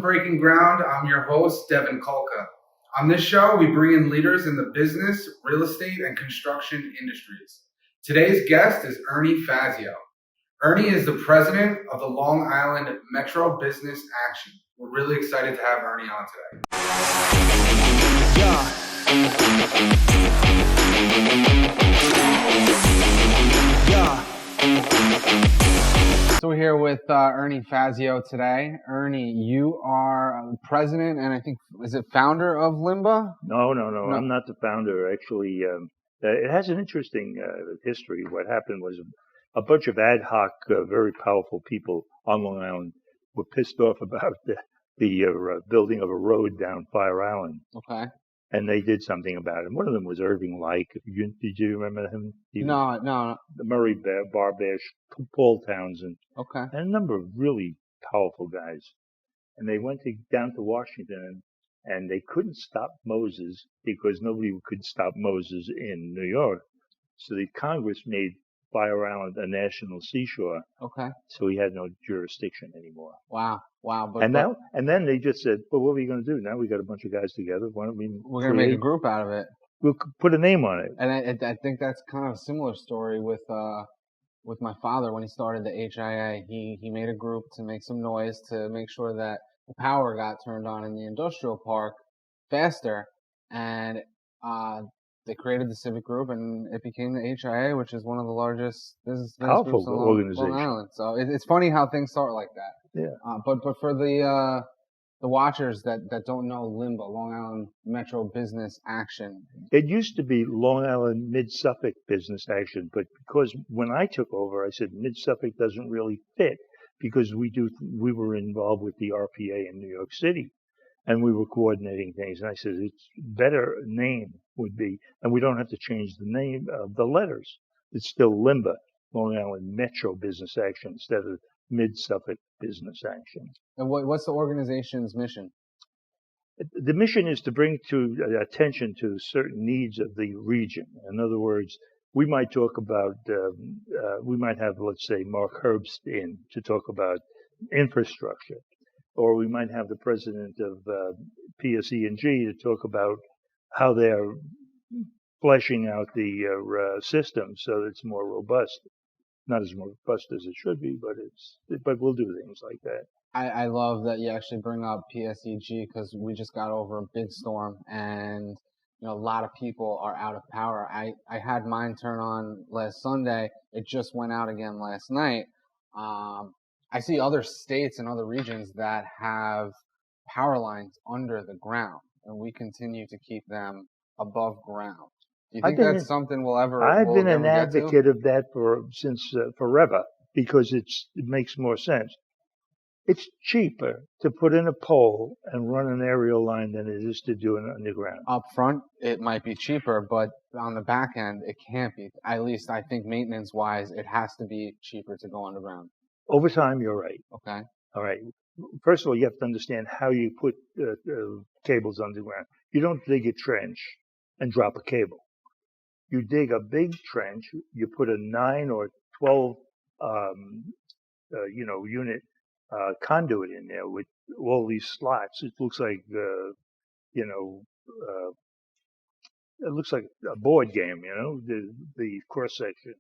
Breaking Ground. I'm your host, Devin Kolka. On this show, we bring in leaders in the business, real estate, and construction industries. Today's guest is Ernie Fazio. Ernie is the president of the Long Island Metro Business Action. We're really excited to have Ernie on today. So we're here with Ernie Fazio today. Ernie, you are president and I think, is it founder of LIMBA? No. I'm not the founder. Actually, it has an interesting history. What happened was a bunch of ad hoc, very powerful people on Long Island were pissed off about the building of a road down Fire Island. Okay. And they did something about it. One of them was Irving Like. Did you remember him? No. The Murray Barbash, Paul Townsend. Okay. And a number of really powerful guys. And they went down to Washington, and they couldn't stop Moses because nobody could stop Moses in New York. So the Congress made Fire Island a national seashore. Okay. So he had no jurisdiction anymore. Wow. And then they just said, well, what are we going to do? Now we got a bunch of guys together. Why don't we're going to make a group out of it. We'll put a name on it. And I think that's kind of a similar story with my father when he started the HIA. He made a group to make some noise to make sure that the power got turned on in the industrial park faster. And they created the civic group, and it became the HIA, which is one of the largest business groups on Long Island. So it's funny how things start like that. Yeah. But for the watchers that don't know LIMBA, Long Island Metro Business Action. It used to be Long Island Mid-Suffolk Business Action, but because when I took over, I said Mid-Suffolk doesn't really fit because we were involved with the RPA in New York City, and we were coordinating things. And I said it's better name would be, and we don't have to change the name of the letters. It's still LIMBA, Long Island Metro Business Action, instead of Mid-Suffolk Business Action. And what's the organization's mission? The mission is to bring to attention to certain needs of the region. In other words, we might talk about, we might have, let's say, Mark Herbst in to talk about infrastructure, or we might have the president of PSE&G to talk about how they're fleshing out the system so that it's more robust. Not as robust as it should be, but we'll do things like that. I love that you actually bring up PSEG because we just got over a big storm and a lot of people are out of power. I had mine turn on last Sunday. It just went out again last night. I see other states and other regions that have power lines under the ground, and we continue to keep them above ground. Do you think that's something we'll ever? I've been an advocate of that since forever because it makes more sense. It's cheaper to put in a pole and run an aerial line than it is to do it underground. Up front, it might be cheaper, but on the back end, it can't be. At least I think maintenance-wise, it has to be cheaper to go underground. Over time, you're right. Okay. All right. First of all, you have to understand how you put cables underground. You don't dig a trench and drop a cable. You dig a big trench, you put a 9 or 12, unit conduit in there with all these slots. It looks like, it looks like a board game, the cross section.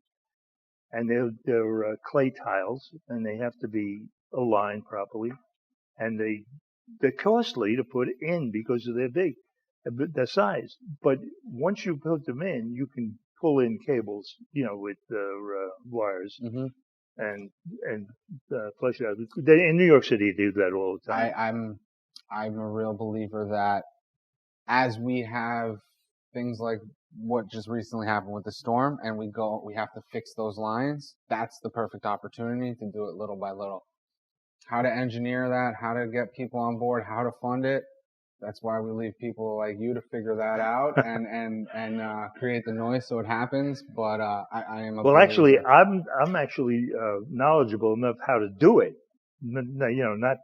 And they're clay tiles, and they have to be aligned properly. And they're costly to put in because of their size. But once you put them in, you can pull in cables, with wires and flesh it out. In New York City, they do that all the time. I'm a real believer that as we have things like what just recently happened with the storm, and we have to fix those lines, that's the perfect opportunity to do it little by little. How to engineer that, how to get people on board, how to fund it. That's why we leave people like you to figure that out and create the noise so it happens. But I am a well, actually, I'm actually knowledgeable enough how to do it. Not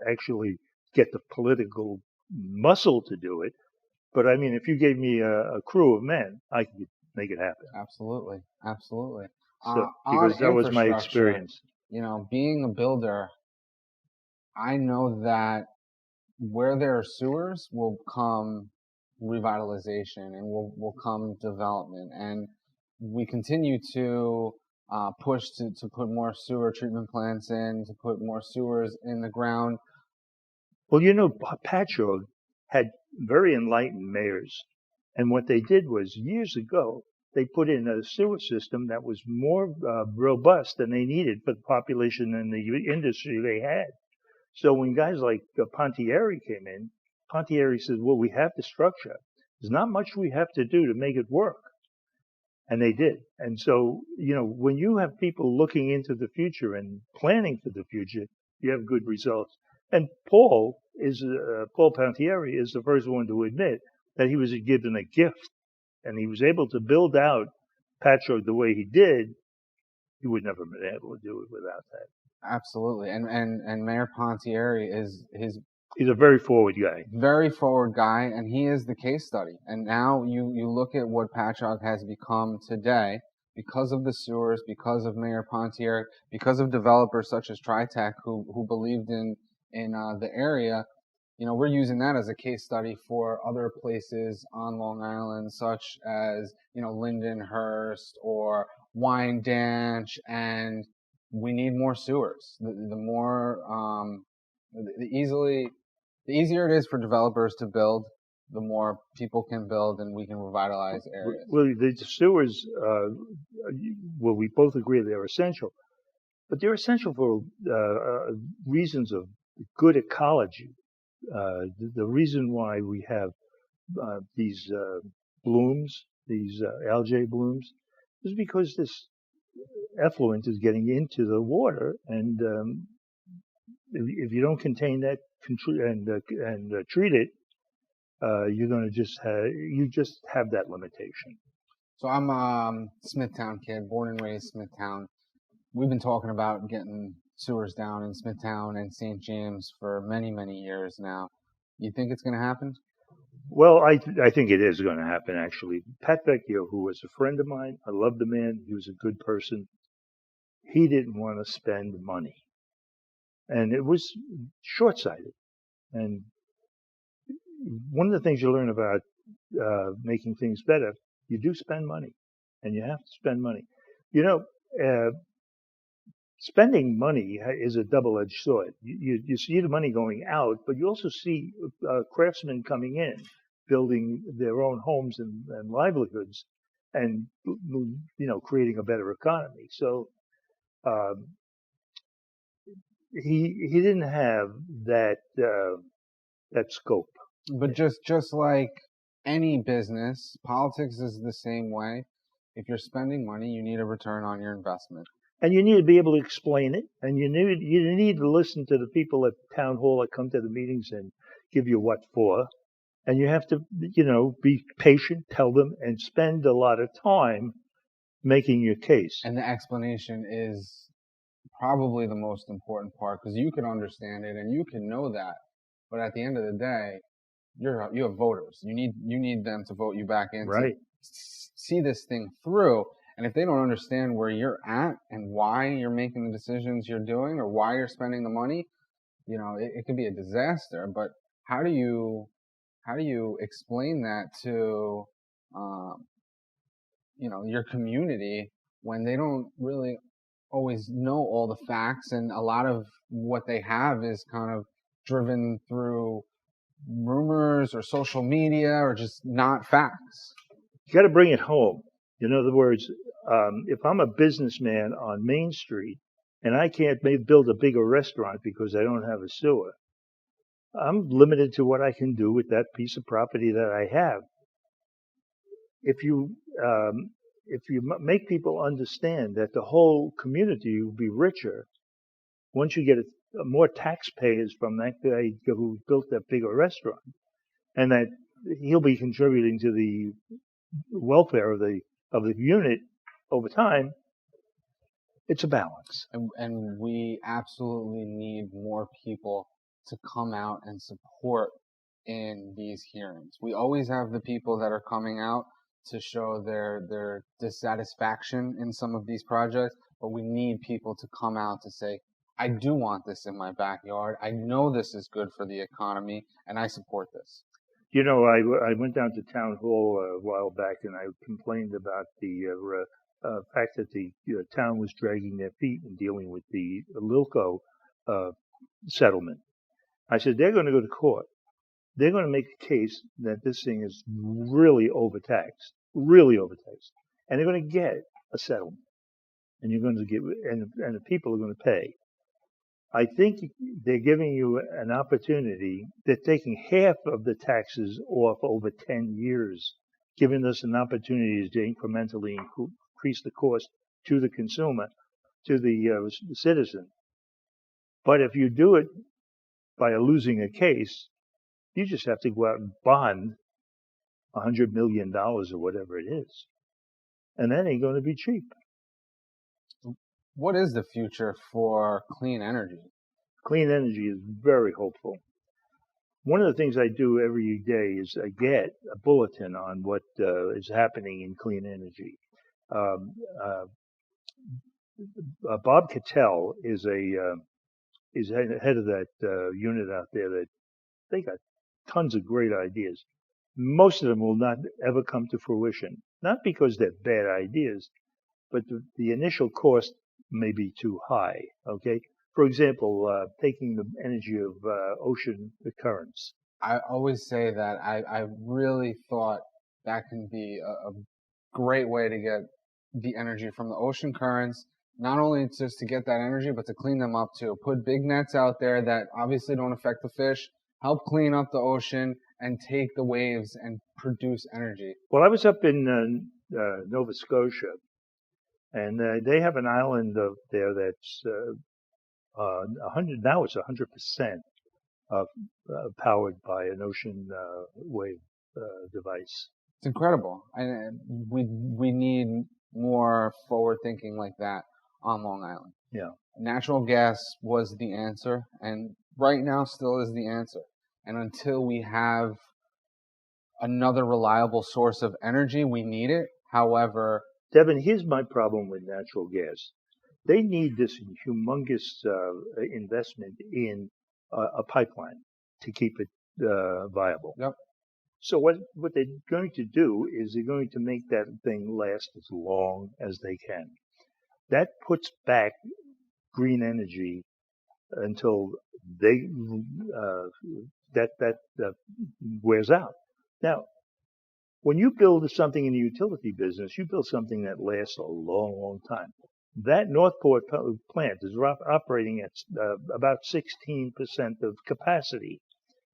actually get the political muscle to do it. But I mean, if you gave me a crew of men, I could make it happen. Absolutely. So, because that was my experience. Being a builder, I know that where there are sewers will come revitalization and will come development. And we continue to push to put more sewer treatment plants in, to put more sewers in the ground. Well, you know, Patchogue had very enlightened mayors. And what they did was, years ago, they put in a sewer system that was more robust than they needed for the population and the industry they had. So when guys like Pontieri came in, Pontieri said, well, we have the structure. There's not much we have to do to make it work. And they did. And so, you know, when you have people looking into the future and planning for the future, you have good results. And Paul Pontieri is the first one to admit that he was given a gift and he was able to build out Patchogue the way he did. He would never have been able to do it without that. Absolutely. And Mayor Pontieri He's a very forward guy. Very forward guy, and he is the case study. And now you look at what Patchogue has become today because of the sewers, because of Mayor Pontieri, because of developers such as TriTech who believed in the area. You know, we're using that as a case study for other places on Long Island, such as, you know, Lindenhurst or Wyandanch, and we need more sewers. The more the easier it is for developers to build, the more people can build, and we can revitalize areas. Well, the sewers, well, we both agree they're essential, but they're essential for reasons of good ecology. The reason why we have these blooms, these algae blooms, is because this effluent is getting into the water, and if you don't contain that and treat it, you're going to just have that limitation. So I'm a Smithtown kid, born and raised Smithtown. We've been talking about getting sewers down in Smithtown and St. James for many, many years now. You think it's going to happen? Well, I think it is going to happen, actually. Pat Vecchio, who was a friend of mine, I love the man, he was a good person. He didn't want to spend money. And it was short-sighted. And one of the things you learn about making things better, you do spend money. And you have to spend money. You know, spending money is a double-edged sword. You see the money going out, but you also see craftsmen coming in, building their own homes and livelihoods, and, you know, creating a better economy. So he didn't have that scope. But just like any business, politics is the same way. If you're spending money, you need a return on your investment. And you need to be able to explain it, and you need to listen to the people at town hall that come to the meetings and give you what for. And you have to, you know, be patient, tell them, and spend a lot of time making your case. And the explanation is probably the most important part, because you can understand it and you can know that, but at the end of the day, you have voters. You need them to vote you back in, right, to see this thing through. And if they don't understand where you're at and why you're making the decisions you're doing or why you're spending the money, you know, it could be a disaster. But how do you explain that to you know, your community when they don't really always know all the facts, and a lot of what they have is kind of driven through rumors or social media or just not facts? You got to bring it home. In other words, if I'm a businessman on Main Street and I can't build a bigger restaurant because I don't have a sewer, I'm limited to what I can do with that piece of property that I have. If you make people understand that the whole community will be richer once you get more taxpayers from that guy who built that bigger restaurant, and that he'll be contributing to the welfare of the unit over time, it's a balance. And we absolutely need more people to come out and support in these hearings. We always have the people that are coming out to show their dissatisfaction in some of these projects, but we need people to come out to say, I do want this in my backyard. I know this is good for the economy, and I support this. You know, I went down to town hall a while back and I complained about the fact that the town was dragging their feet in dealing with the Lilco settlement. I said, they're going to go to court. They're going to make a case that this thing is really overtaxed, and they're going to get a settlement, and you're going to get, and the people are going to pay. I think they're giving you an opportunity. They're taking half of the taxes off over 10 years, giving us an opportunity to incrementally increase the cost to the consumer, to the citizen. But if you do it by losing a case, you just have to go out and bond $100 million or whatever it is. And that ain't going to be cheap. What is the future for clean energy? Clean energy is very hopeful. One of the things I do every day is I get a bulletin on what is happening in clean energy. Bob Cattell is head of that unit out there. That they got tons of great ideas. Most of them will not ever come to fruition, not because they're bad ideas, but the initial cost may be too high. Okay, for example, taking the energy of ocean currents. I always say that I really thought that can be a great way to get the energy from the ocean currents, not only just to get that energy, but to clean them up too. Put big nets out there that obviously don't affect the fish, help clean up the ocean, and take the waves and produce energy. Well, I was up in Nova Scotia, and they have an island up there that's 100 now. It's 100% powered by an ocean wave device. It's incredible, and we need more forward thinking like that on Long Island. Yeah, natural gas was the answer, and right now still is the answer. And until we have another reliable source of energy, we need it. However, Devin, here's my problem with natural gas. They need this humongous investment in a pipeline to keep it viable. Yep. So what they're going to do is they're going to make that thing last as long as they can. That puts back green energy until they that wears out. Now, when you build something in the utility business, you build something that lasts a long, long time. That Northport plant is operating at about 16% of capacity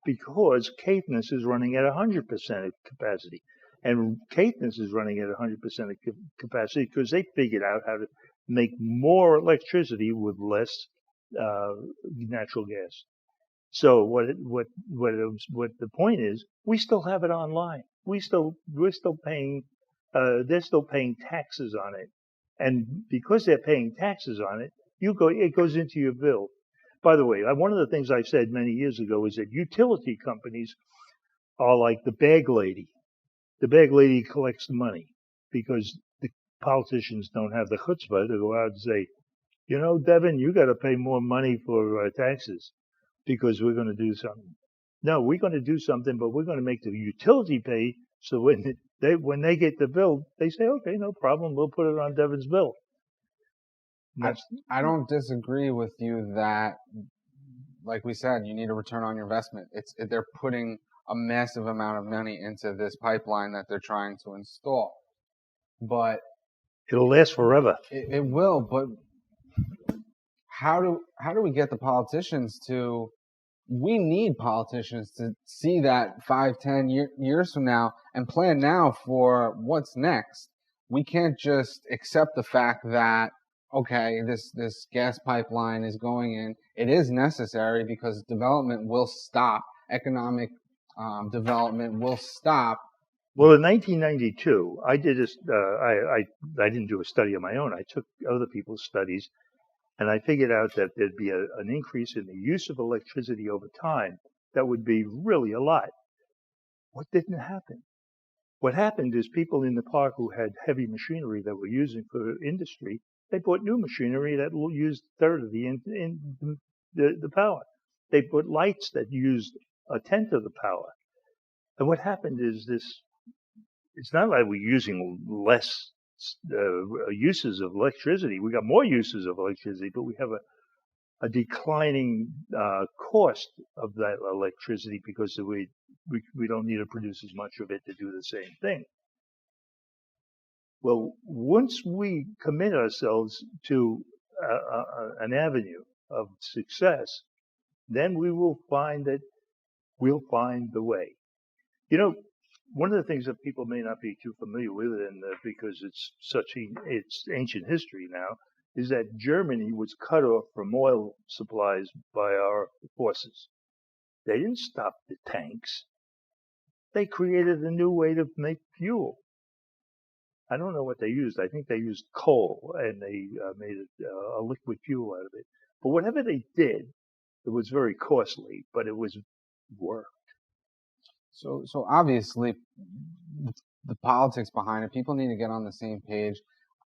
because Caithness is running at 100% of capacity. And Caithness is running at 100% of capacity because they figured out how to make more electricity with less natural gas. So what the point is, we still have it online. We're still paying. They're still paying taxes on it, and because they're paying taxes on it, it goes into your bill. By the way, one of the things I said many years ago is that utility companies are like the bag lady. The bag lady collects the money because the politicians don't have the chutzpah to go out and say, you know, Devin, you got to pay more money for taxes because we're going to do something. No, we're going to do something, but we're going to make the utility pay. So when they get the bill, they say, okay, no problem, we'll put it on Devin's bill. I don't disagree with you that, like we said, you need a return on your investment. They're putting a massive amount of money into this pipeline that they're trying to install, but it'll last forever. It will, but how do we get the politicians to? We need politicians to see that 5-10 years from now and plan now for what's next. We can't just accept the fact that, okay, this gas pipeline is going in. It is necessary because development will stop. Economic development will stop. Well, in 1992, I did this. I didn't do a study of my own. I took other people's studies, and I figured out that there'd be an increase in the use of electricity over time that would be really a lot. What didn't happen? What happened is people in the park who had heavy machinery that were using for industry, They bought new machinery that will use a third of the power. They put lights that used a tenth of the power. And what happened is this, it's not like we're using less uses of electricity. We got more uses of electricity, but we have a declining cost of that electricity because we don't need to produce as much of it to do the same thing. Well, once we commit ourselves to an avenue of success, then we will find that we'll find the way. You know, one of the things that people may not be too familiar with, and because it's ancient history now, is that Germany was cut off from oil supplies by our forces. They didn't stop the tanks. They created a new way to make fuel. I don't know what they used. I think they used coal, and they made a liquid fuel out of it. But whatever they did, it was very costly, but it was work. So obviously, the politics behind it, people need to get on the same page.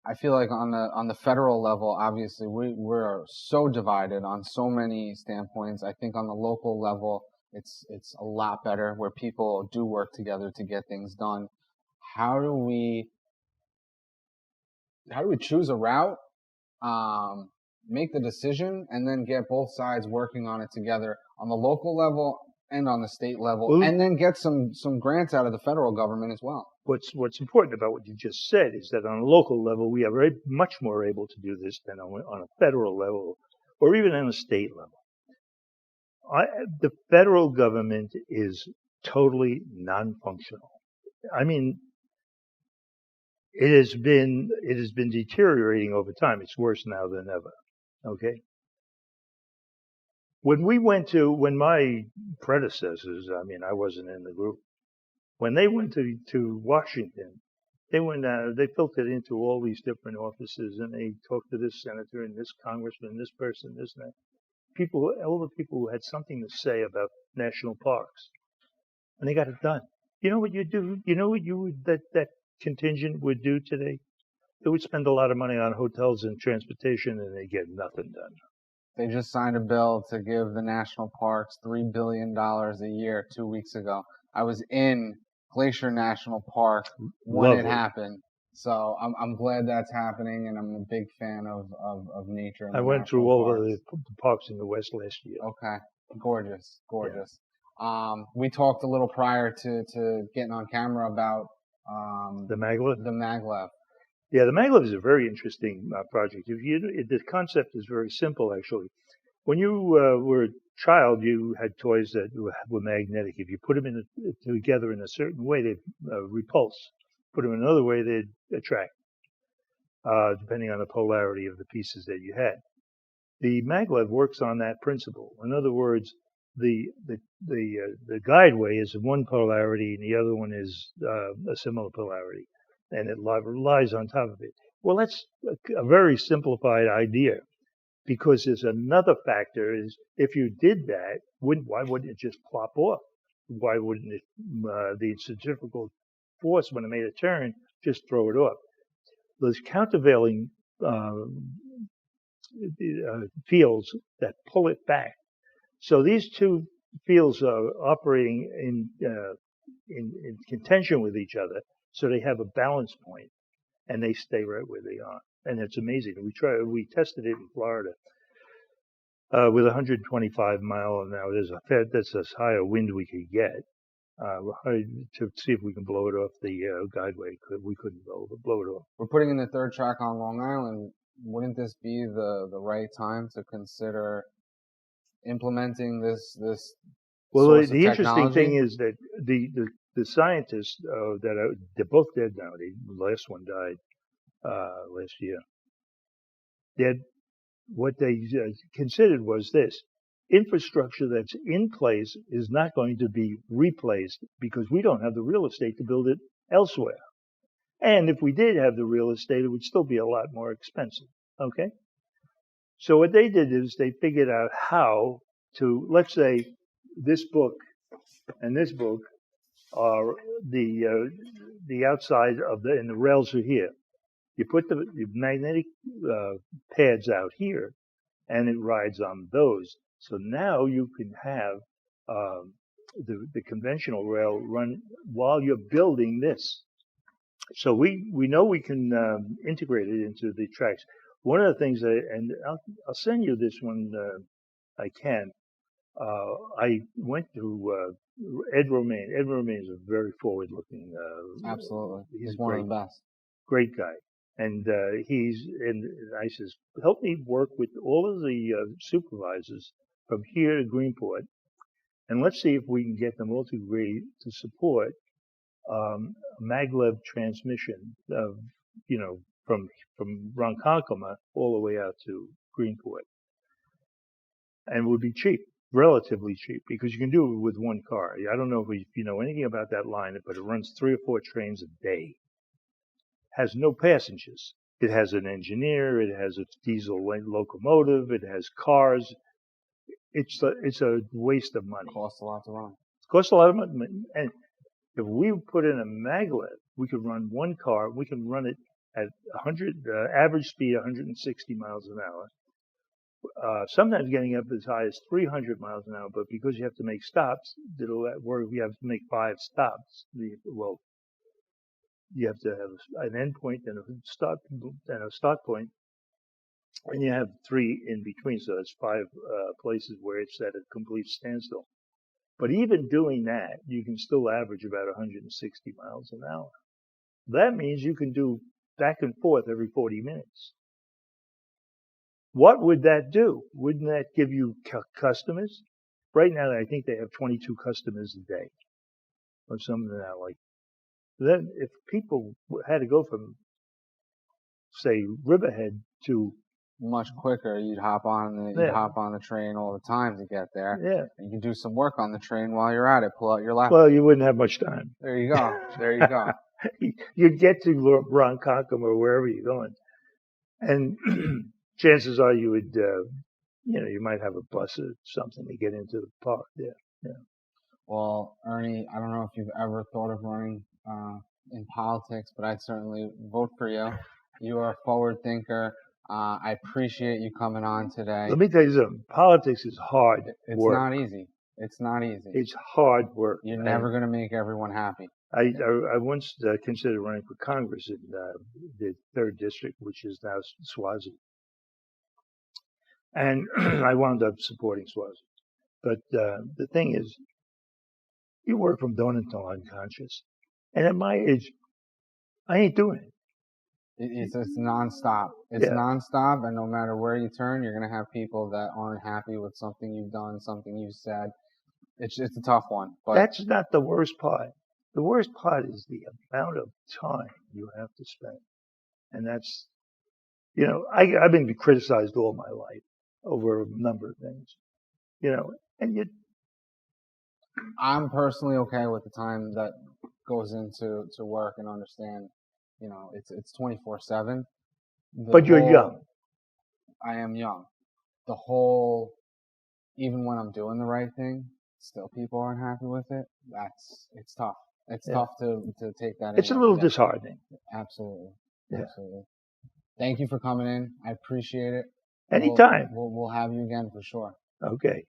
I feel like on the federal level, obviously, we're so divided on so many standpoints. I think on the local level, it's a lot better, where people do work together to get things done. How do we choose a route, make the decision, and then get both sides working on it together on the local level and on the state level, and then get some grants out of the federal government as well? What's important about what you just said is that on a local level, we are very much more able to do this than on a federal level or even on a state level. The federal government is totally non-functional. I mean, it has been deteriorating over time. It's worse now than ever. Okay. When my predecessors, I mean, I wasn't in the group, when they went to Washington, they filtered into all these different offices, and they talked to this senator and this congressman, this person, this and that. All the people who had something to say about national parks, and they got it done. You know what you do? You know what that contingent would do today? They would spend a lot of money on hotels and transportation, and they get nothing done. They just signed a bill to give the national parks $3 billion a year 2 weeks ago. I was in Glacier National Park when it happened. So I'm glad that's happening, and I'm a big fan of nature. I went through all of the parks in the West last year. Okay. Gorgeous. Yeah. We talked a little prior to getting on camera about the Maglev. The Maglev. Yeah, the Maglev is a very interesting project. The concept is very simple, actually. When you were a child, you had toys that were magnetic. If you put them together in a certain way, they'd repulse. Put them in another way, they'd attract, depending on the polarity of the pieces that you had. The Maglev works on that principle. In other words, the guideway is one polarity, and the other one is a similar polarity, and it lies on top of it. Well, that's a very simplified idea, because there's another factor: is if you did that, why wouldn't it just plop off? Why wouldn't it, the centrifugal force, when it made a turn, just throw it off? Those countervailing fields that pull it back. So these two fields are operating in contention with each other, so they have a balance point, and they stay right where they are. And it's amazing. We tested it in Florida with 125 mile an hour. That's as high a wind we could get to see if we can blow it off the guideway. We couldn't blow it off. We're putting in the third track on Long Island. Wouldn't this be the right time to consider implementing this? Well, the interesting thing is that the scientists they're both dead now. The last one died last year. What they considered was this: infrastructure that's in place is not going to be replaced because we don't have the real estate to build it elsewhere. And if we did have the real estate, it would still be a lot more expensive. Okay? So what they did is they figured out how to, let's say, this book and this book are the outside and the rails are here. You put the magnetic pads out here, and it rides on those. So now you can have the conventional rail run while you're building this. So we know we can integrate it into the tracks. One of the things, and I'll send you this one. I can. I went to Ed Romaine. Ed Romaine is a very forward-looking. Absolutely, He's one great, of the best. Great guy. And and I says, help me work with all of the supervisors from here to Greenport, and let's see if we can get them all to agree to support Maglev transmission of, from Ronkonkoma all the way out to Greenport, and it would be cheap, relatively cheap, because you can do it with one car. I don't know if you know anything about that line, but it runs 3 or 4 trains a day. Has no passengers. It has an engineer. It has a diesel locomotive. It has cars. It's a waste of money. Costs a lot to run. It costs a lot of money. And if we put in a maglev, we could run one car. We can run it at 100 average speed, 160 miles an hour. Sometimes getting up as high as 300 miles an hour. But because you have to make stops, where we have to make 5 stops. You have to have an end point and a start point, and you have 3 in between. So that's 5 places where it's at a complete standstill. But even doing that, you can still average about 160 miles an hour. That means you can do back and forth every 40 minutes. What would that do? Wouldn't that give you customers? Right now, I think they have 22 customers a day, or something like that. Then if people had to go from, say, Riverhead to much quicker, you'd hop on the train all the time to get there. Yeah. You can do some work on the train while you're at it. Pull out your laptop. Well, you wouldn't have much time. There you go. There you go. You'd get to Ronkonkoma or wherever you're going, and chances are you would, you might have a bus or something to get into the park there. Yeah. Well, Ernie, I don't know if you've ever thought of running in politics, but I'd certainly vote for you. You are a forward thinker. I appreciate you coming on today. Let me tell you something. Politics is hard work. It's not easy. It's not easy. It's hard work. You're never going to make everyone happy. I once considered running for Congress in the 3rd District, which is now Swazi. And I wound up supporting Swazi. But the thing is, you work from dawn until unconscious. And at my age, I ain't doing it. It's nonstop. It's nonstop, and no matter where you turn, you're going to have people that aren't happy with something you've done, something you said. It's a tough one. But that's not the worst part. The worst part is the amount of time you have to spend. And that's, I've been criticized all my life over a number of things, and I'm personally okay with the time that goes into work and understand, it's 24/7. But you're young. I am young. Even when I'm doing the right thing, still people aren't happy with it. It's tough. It's tough to take that in. It's a little disheartening. Absolutely. Yeah. Absolutely. Thank you for coming in. I appreciate it. Anytime. We'll have you again for sure. Okay.